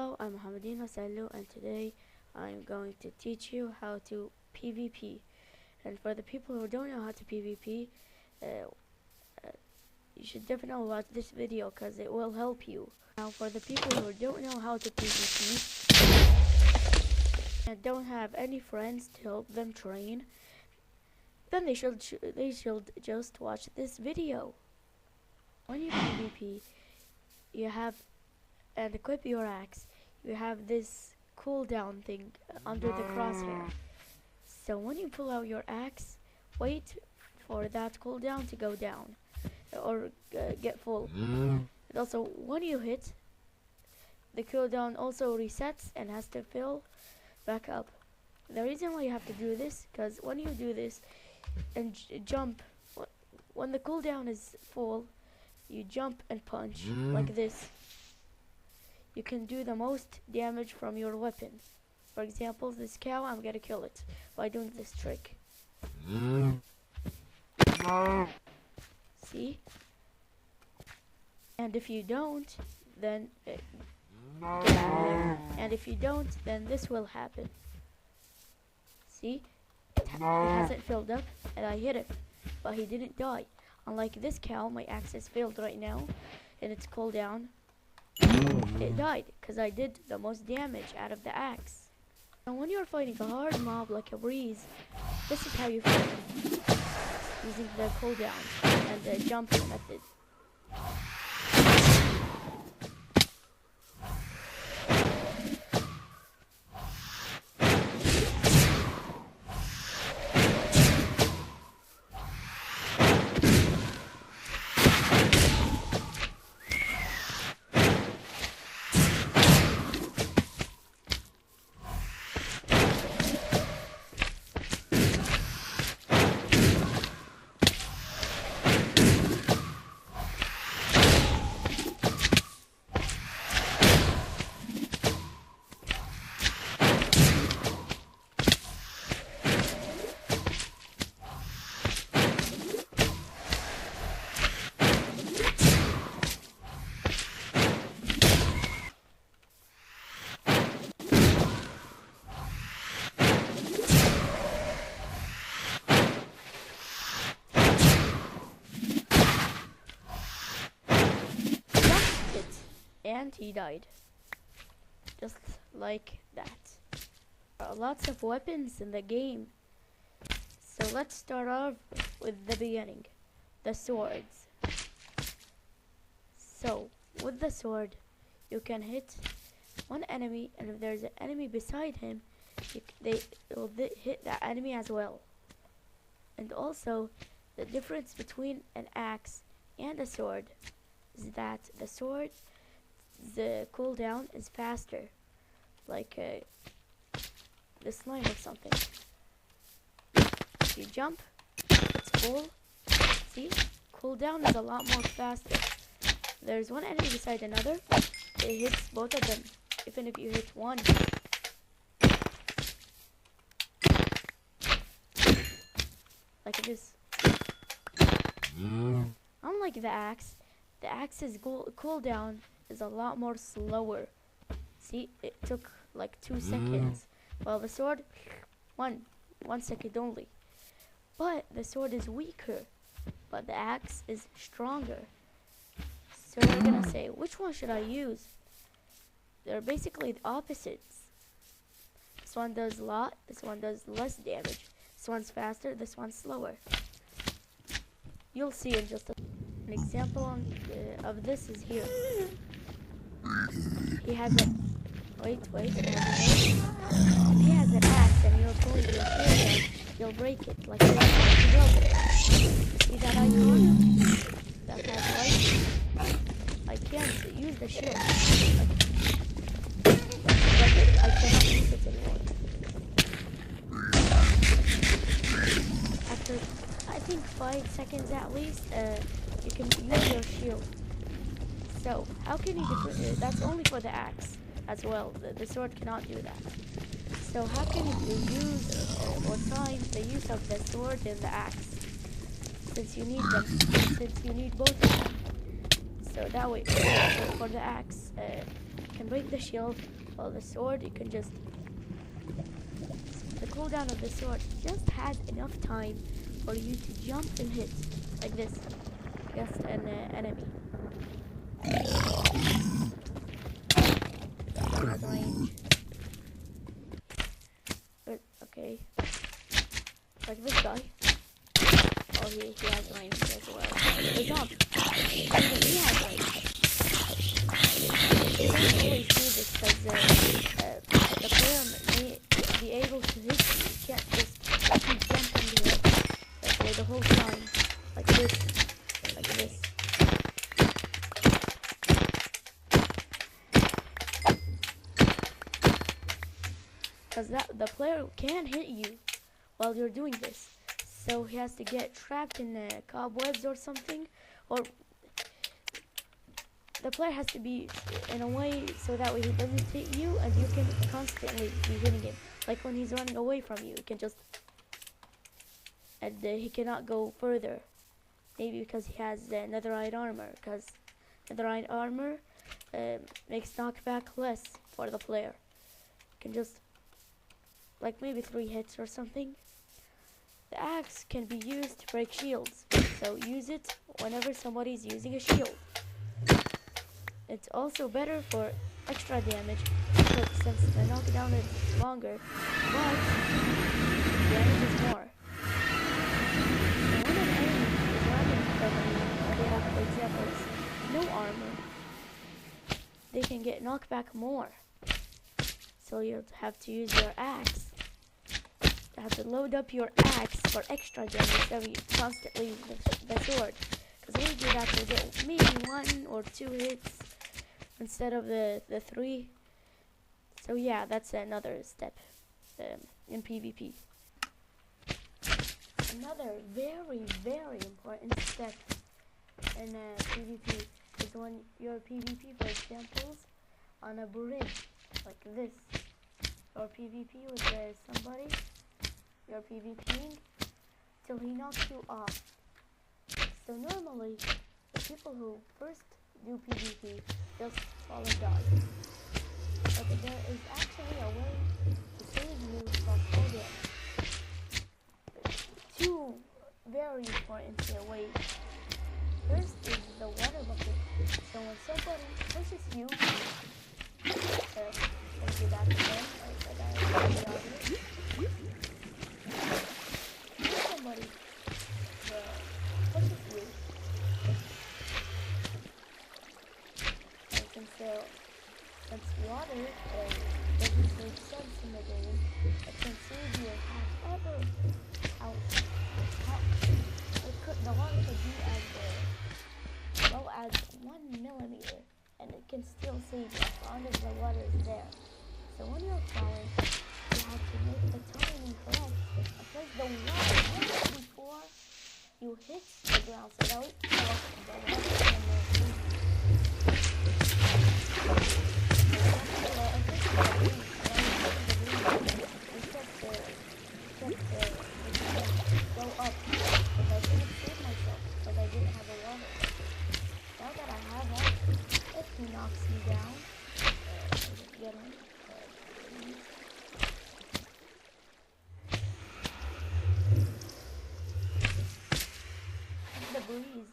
Hello, I'm Mohamedin Masallu, and today I'm going to teach you how to PvP. And for the people who don't know how to PvP, uh, you should definitely watch this video because it will help you. Now, for the people who don't know how to PvP and don't have any friends to help them train, then they should just watch this video. When you PvP, you have and equip your axe, you have this cooldown thing under the crosshair. So when you pull out your axe, wait for that cooldown to go down or get full. And also, when you hit, the cooldown also resets and has to fill back up. The reason why you have to do this, because when you do this and jump, when the cooldown is full, you jump and punch like this. You can do the most damage from your weapon. For example, this cow, I'm gonna kill it by doing this trick. See? And if you don't, then get out of there. And if you don't, then this will happen. See? It hasn't filled up, and I hit him, but he didn't die. Unlike this cow, my axe is filled right now, and it's cooldown. It died because I did the most damage out of the axe. And when you're fighting a hard mob like a breeze, this is how you fight, using the cooldown and the jump method. And he died. Just like that. There are lots of weapons in the game. So let's start off with the beginning. The swords. So, with the sword, you can hit one enemy, and if there's an enemy beside him, they will hit that enemy as well. And also, the difference between an axe and a sword is that the sword, the cooldown is faster, like the slime or something. If you jump, it's full. See, cooldown is a lot more faster. There's one enemy beside another, it hits both of them, even if you hit one. Like this. Unlike the axe's cooldown is a lot more slower. See, it took like 2 seconds, while the sword, one second only. But the sword is weaker, but the axe is stronger. So we're gonna say, which one should I use? They're basically the opposites. This one does a lot, this one does less damage. This one's faster, this one's slower. You'll see in just an example of this is here. He has a wait. He has an axe and you're pulling your shield, you'll break it like this. See that icon? That has light? I can't use the shield. I cannot use it anymore. After I think 5 seconds at least, you can use your shield. So, how can you that's only for the axe as well. The sword cannot do that. So, how can you use or time the use of the sword and the axe? Since you need them, since you need both of them. So that way, for the axe, can break the shield, while the sword you can just, the cooldown of the sword just has enough time for you to jump and hit like this against an enemy. Has range. But, okay, like this guy. Oh, he has range as well. The jump. He has range. You don't always do this because the player may be able to hit you. You can't just keep jumping here for the whole time. Like this. Like this. Because the player can hit you while you're doing this. So he has to get trapped in cobwebs or something, or the player has to be in a way so that way he doesn't hit you and you can constantly be hitting him. Like when he's running away from you, you can just, and he cannot go further. Maybe because he has netherite armor, because netherite armor makes knockback less for the player. You can just, like maybe 3 hits or something. The axe can be used to break shields, so use it whenever somebody's using a shield. It's also better for extra damage, since the knockdown is longer, but damage is more. So when an enemy is running from you, and they have, for example, no armor, they can get knocked back more. So you'll have to use your axe. You have to load up your axe for extra damage so you constantly use the sword. Because when you do that, you'll get maybe 1 or 2 hits instead of the 3. So yeah, that's another step in PvP. Another very, very important step in PvP is when you're PvP, for example, on a bridge like this, or PvP with somebody. You're PvPing till he knocks you off. So normally, the people who first do PvP just fall and die. But there is actually a way to save you from all damage. 2 very important ways. First is the water bucket. So when somebody pushes you, let's do that again. Somebody pushes you, and since water doesn't make sense in the game, it can save you the water could be as low as 1 millimeter, and it can still save you as long as the water is there. So when you're falling, you have to make the timing correct and place the water right before you hit the ground, so that way the water can move. Go up, because I couldn't save myself because I didn't have the water. Now that I have it, if he knocks me down, get him. The breeze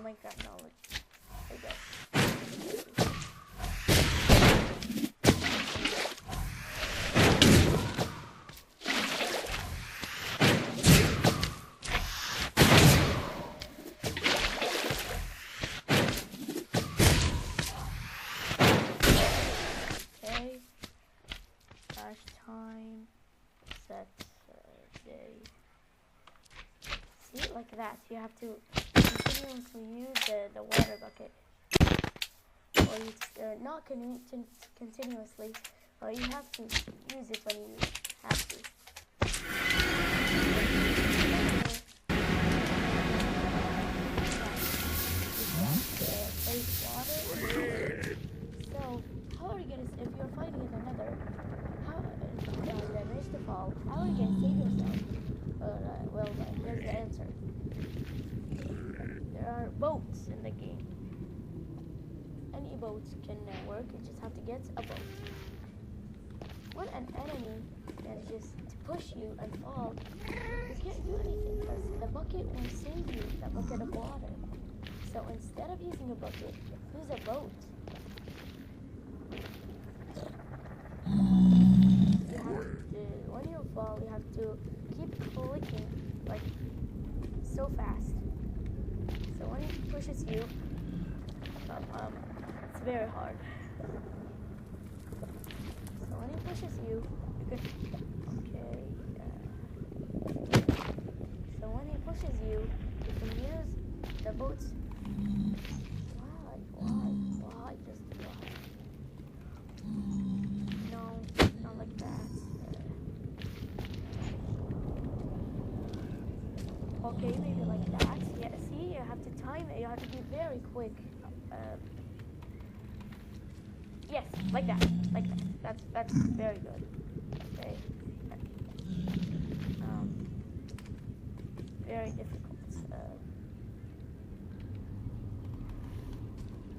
Minecraft knowledge. There you go. Okay. Last time. Set day. See, like that. You have to continuously use the water bucket. Or you not continuously, but you have to use it when you have to. Waste water. So, how are you gonna, if you're fighting in another, there's the fall, how are you gonna save yourself? Well, here's the answer. There are boats in the game. Any boats can work, you just have to get a boat. When an enemy manages to push you and fall, you can't do anything because the bucket will save you, the bucket of water. So instead of using a bucket, use a boat. You have to, when you fall, you have to keep clicking like so fast. So when he pushes you, it's very hard. So when he pushes you, you can, okay. So when he pushes you, you can use the boats. Why, just why? No, not like that. Okay, maybe like that. Yeah, see, you have to time it. You have to be very quick. Yes, like that. Like that. That's very good. Okay. Very difficult.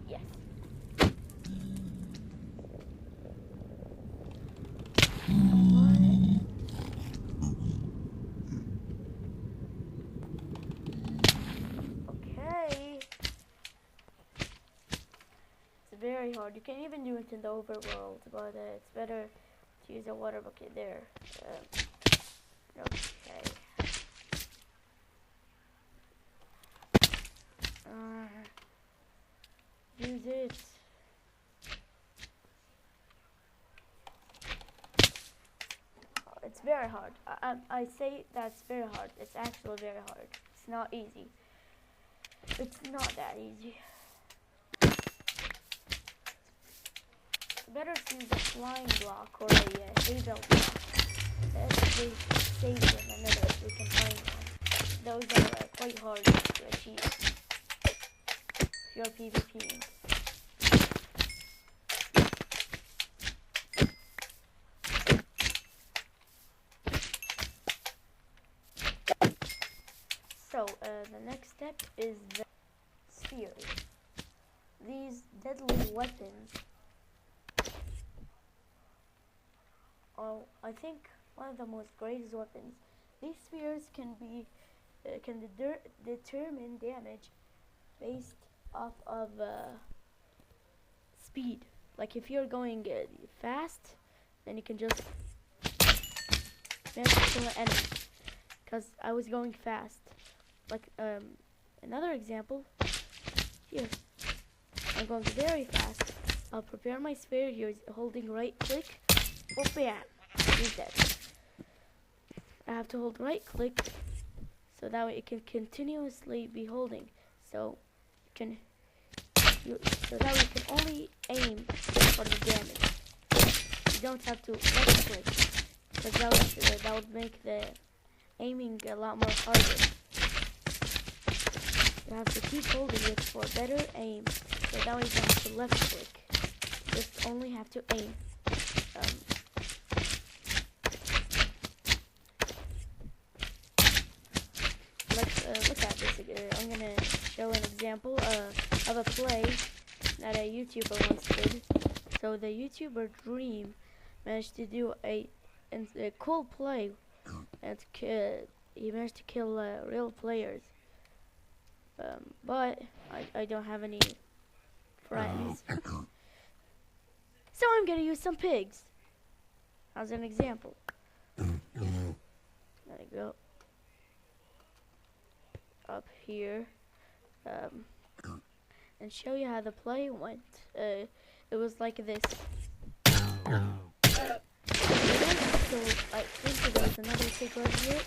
Yes. Okay. It's very hard. You can even do it in the overworld, but it's better to use a water bucket there. Okay. Use it. It's very hard. I say that's very hard. It's actually very hard. It's not easy. It's not that easy. It's better to use a flying block or a hazel block. They save them another if we can find one. Those are quite hard to achieve if you're PvPing. So, the next step is the spheres. These deadly weapons are, I think, one of the most greatest weapons. These spheres can determine damage based off of speed. Like if you're going fast, then you can just manage to kill an enemy. Because I was going fast. Like another example, here, I'm going very fast, I'll prepare my spear. You're holding right click. Oh, bam! He's dead. I have to hold right click so that way it can continuously be holding. So so that way you can only aim for the damage. You don't have to left click, because that would make the aiming a lot more harder. You have to keep holding it for better aim, so that way you don't have to left click. Just only have to aim. Let's look at this. I'm gonna show an example of a play that a YouTuber once did. So the YouTuber Dream managed to do a cool play, and he managed to kill real players. But I don't have any friends, so I'm gonna use some pigs as an example. There you go. Up here, and show you how the play went. It was like this. So I think there's another pig right here.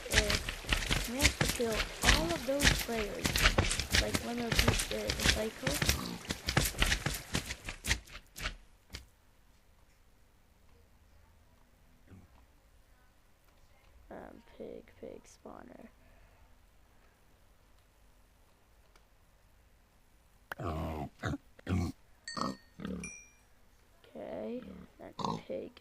We have to kill all of those players. Like, let me repeat the cycle. Pig spawner. Okay, that's pig.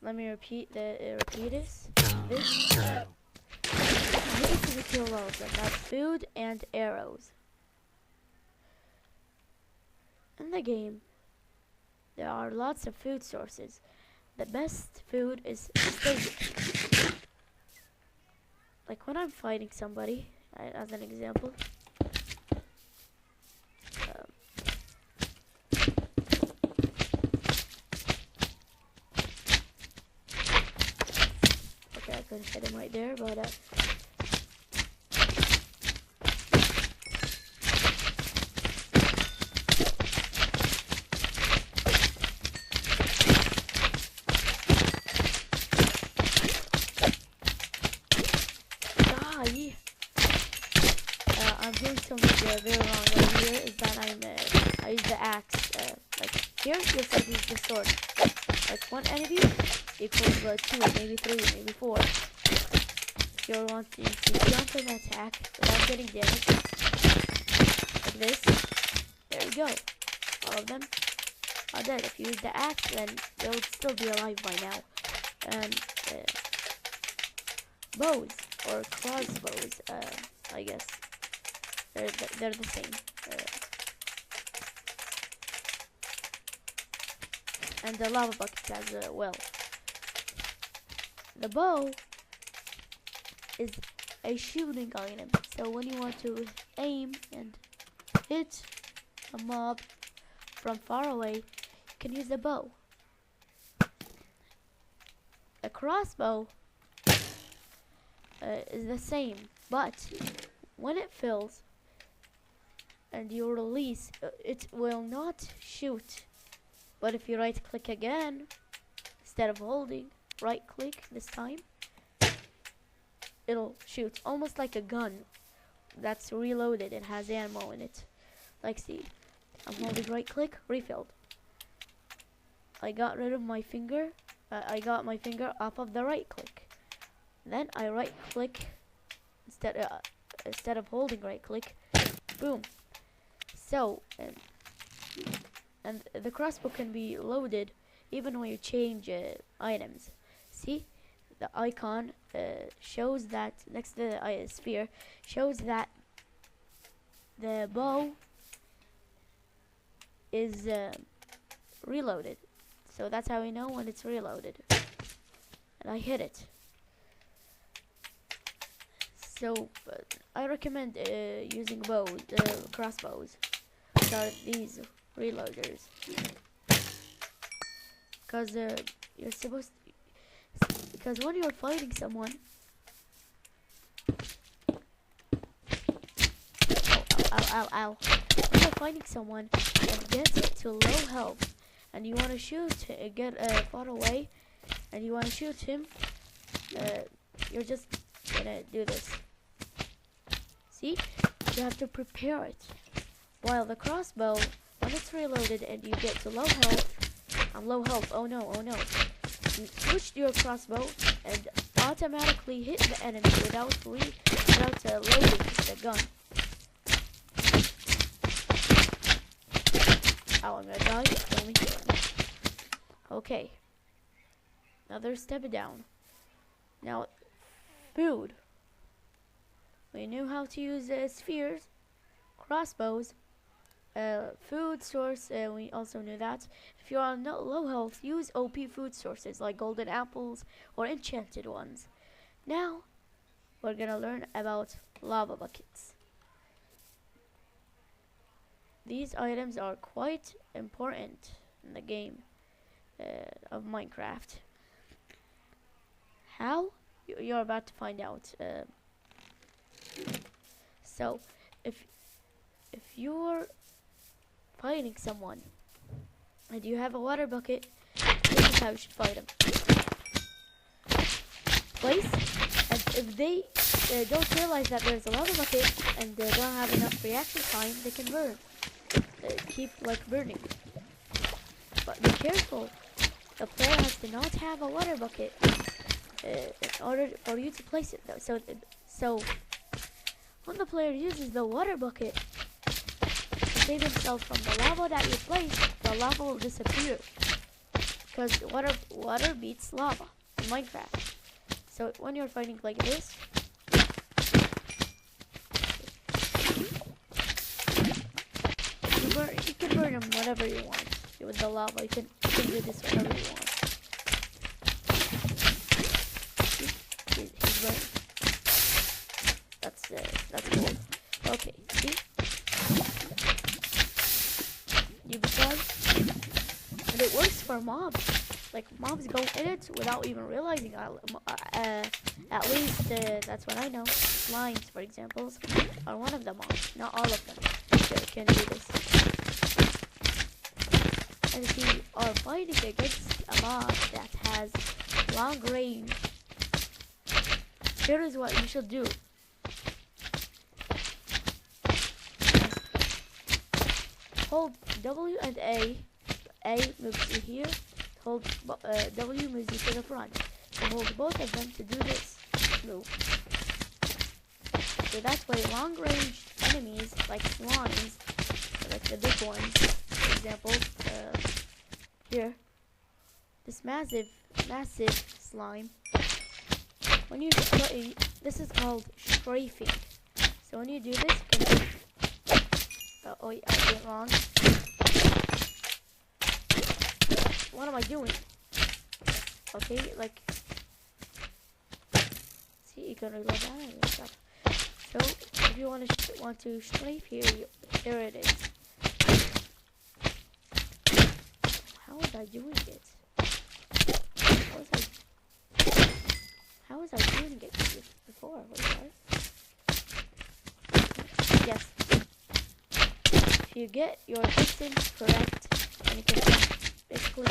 Let me repeat this. This is a kill all of them. That's food and arrows. In the game, there are lots of food sources. The best food is steak. Like when I'm fighting somebody, as an example. Okay, I couldn't hit him right there, but I'm doing something very wrong right here. Is that I use the axe. Like here, yes, I use the sword. Like one enemy equals 2, maybe 3, maybe 4. If you're wanting to jump and attack without getting damaged, like this, there you go. All of them are dead. If you use the axe, then they would still be alive by now. And bows or crossbows, I guess. They're the same. And the lava buckets as well. The bow is a shooting item. So when you want to aim and hit a mob from far away, you can use the bow. A crossbow is the same, but when it fills and you release, it will not shoot. But if you right click again, instead of holding, right click this time, it'll shoot, almost like a gun that's reloaded. It has ammo in it. Like, see, I'm holding right click, refilled. I got rid of my finger. I got my finger off of the right click. Then I right click instead of holding right click. Boom. So, and the crossbow can be loaded even when you change items. See, the icon shows that next to the sphere shows that the bow is reloaded. So that's how we know when it's reloaded. And I hit it. So I recommend using crossbows. Are these reloaders? Because you're supposed to, because when you're fighting someone, Ow, ow. When you're fighting someone and gets to low health, and you want to shoot, get far away, and you want to shoot him, you're just gonna do this. See? You have to prepare it. While the crossbow, when it's reloaded and you get to low health, oh no, you switch to your crossbow and automatically hit the enemy without loading the gun. Oh, I'm gonna die. Let me kill him. Okay. Another step down. Now, food. We knew how to use spheres, crossbows, food source. We also knew that. If you're on low health, use OP food sources like golden apples or enchanted ones. Now, we're gonna learn about lava buckets. These items are quite important in the game of Minecraft. How? You're about to find out. So, if you're fighting someone and you have a water bucket, this is how you should fight them. Place, and if they don't realize that there's a lava bucket and they don't have enough reaction time, they can burn. Keep like burning. But be careful. The player has to not have a water bucket in order for you to place it though. So when the player uses the water bucket to save himself from the lava that you placed, the lava will disappear. Because water beats lava in Minecraft. So when you're fighting like this, you can burn him whenever you want. With the lava, you can do this whenever you want. He's burning. That's cool. Okay, see? You decide, and it works for mobs. Like mobs go in it without even realizing. At least that's what I know. Slimes, for example, are one of the mobs. Not all of them can do this. And if you are fighting against a mob that has long range, here is what you should do. Hold W and A. A moves you here. Hold W moves you to the front. So hold both of them to do this move. So that way long range enemies like slimes, like the big ones, for example, here, this massive slime, when you this is called strafing. So when you do this, you can oh, I did it wrong. What am I doing? Okay, like, see, you can reload that and stuff. So if you want to strafe here, there it is. How was I doing it? How was I doing it before? What was I? Yes. If you get your distance correct, then you can basically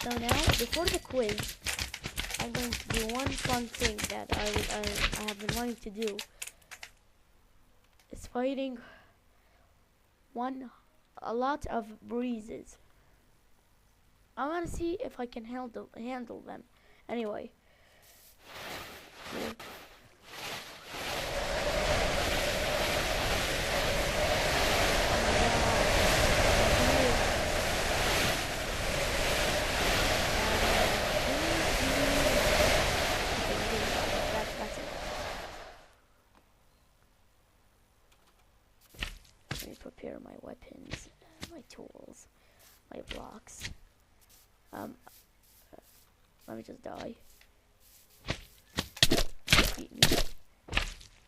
So now, before the quiz, I'm going to do one fun thing that I have been wanting to do. It's fighting a lot of breezes. I want to see if I can handle them. Anyway. Prepare my weapons, my tools, my blocks. Let me just die.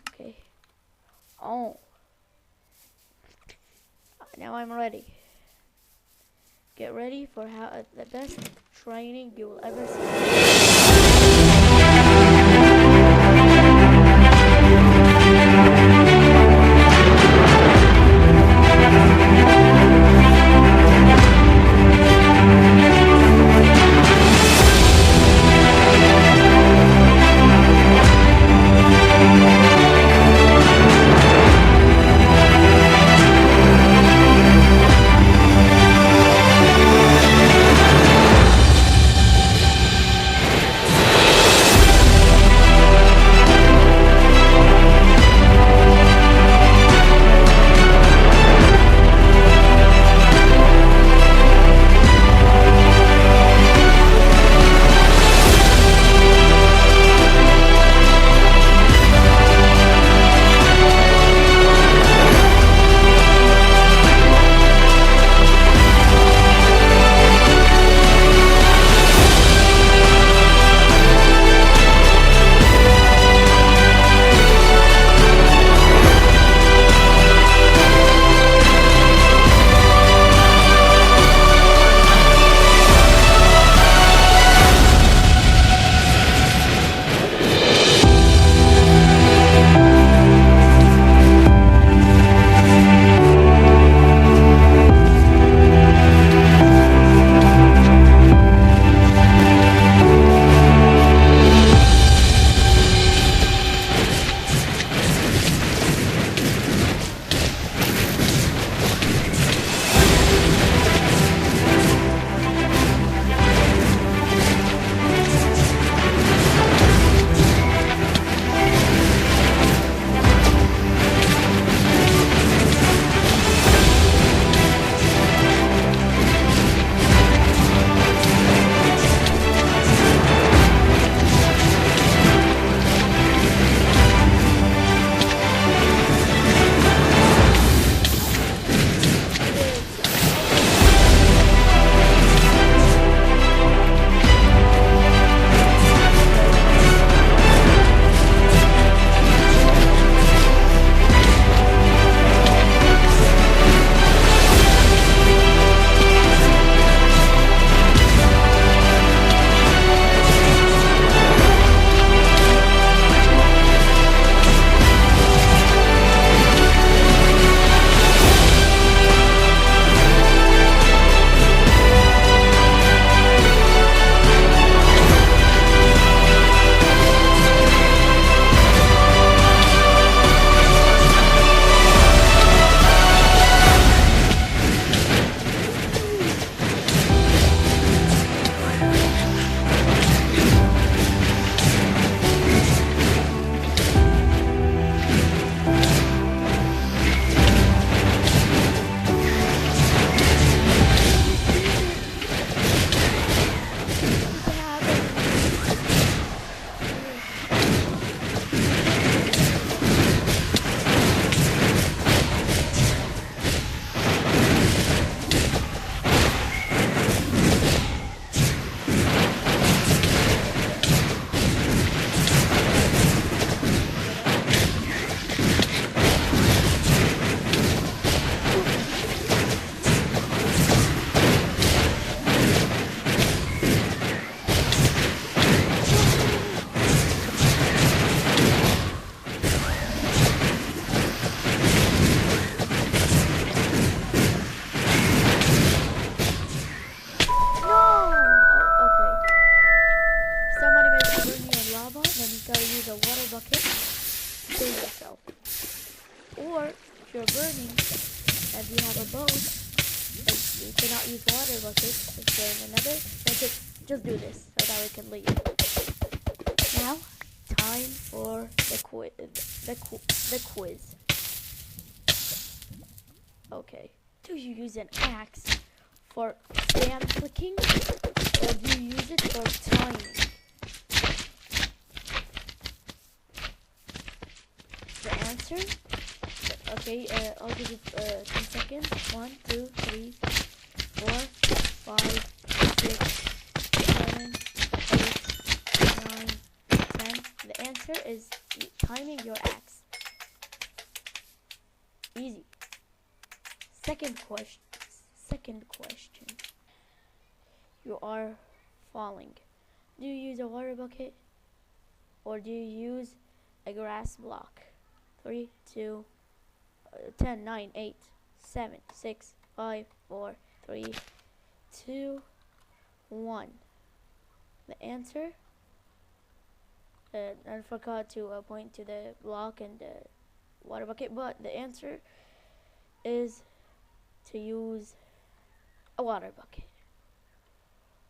Okay. Oh. now I'm ready. Get ready for the best training you will ever see. Or if you're burning and you have a boat and you cannot use water buckets and burn another, then just do this so that we can leave. Now, time for the quiz. Okay. Do you use an axe for spam clicking, or do you use it for timing? The answer? Okay, I'll give you 10 seconds. 1, 2, 3, 4, 5, 6, 7, 8, 9, 10. The answer is timing your axe. Easy. Second question. You are falling. Do you use a water bucket or do you use a grass block? 3, 2, 10, 9, 8, 7, 6, 5, 4, 3, 2, 1. The answer, I forgot to point to the block and the water bucket, but the answer is to use a water bucket,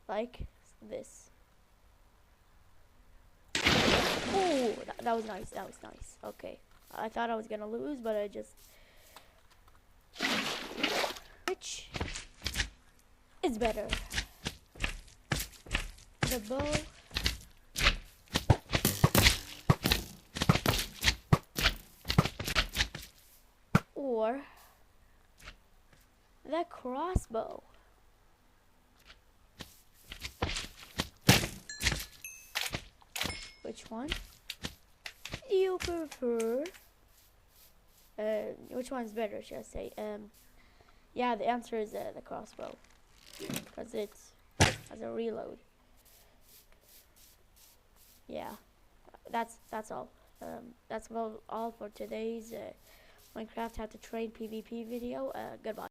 like this. Oh, that was nice. That was nice. Okay, I thought I was gonna lose, but I just. Which is better? The bow or the crossbow? Which one do you prefer? Which one's better, should I say? Yeah, the answer is the crossbow, because it has a reload. Yeah, that's all. That's about all for today's Minecraft How to Train PvP video. Goodbye.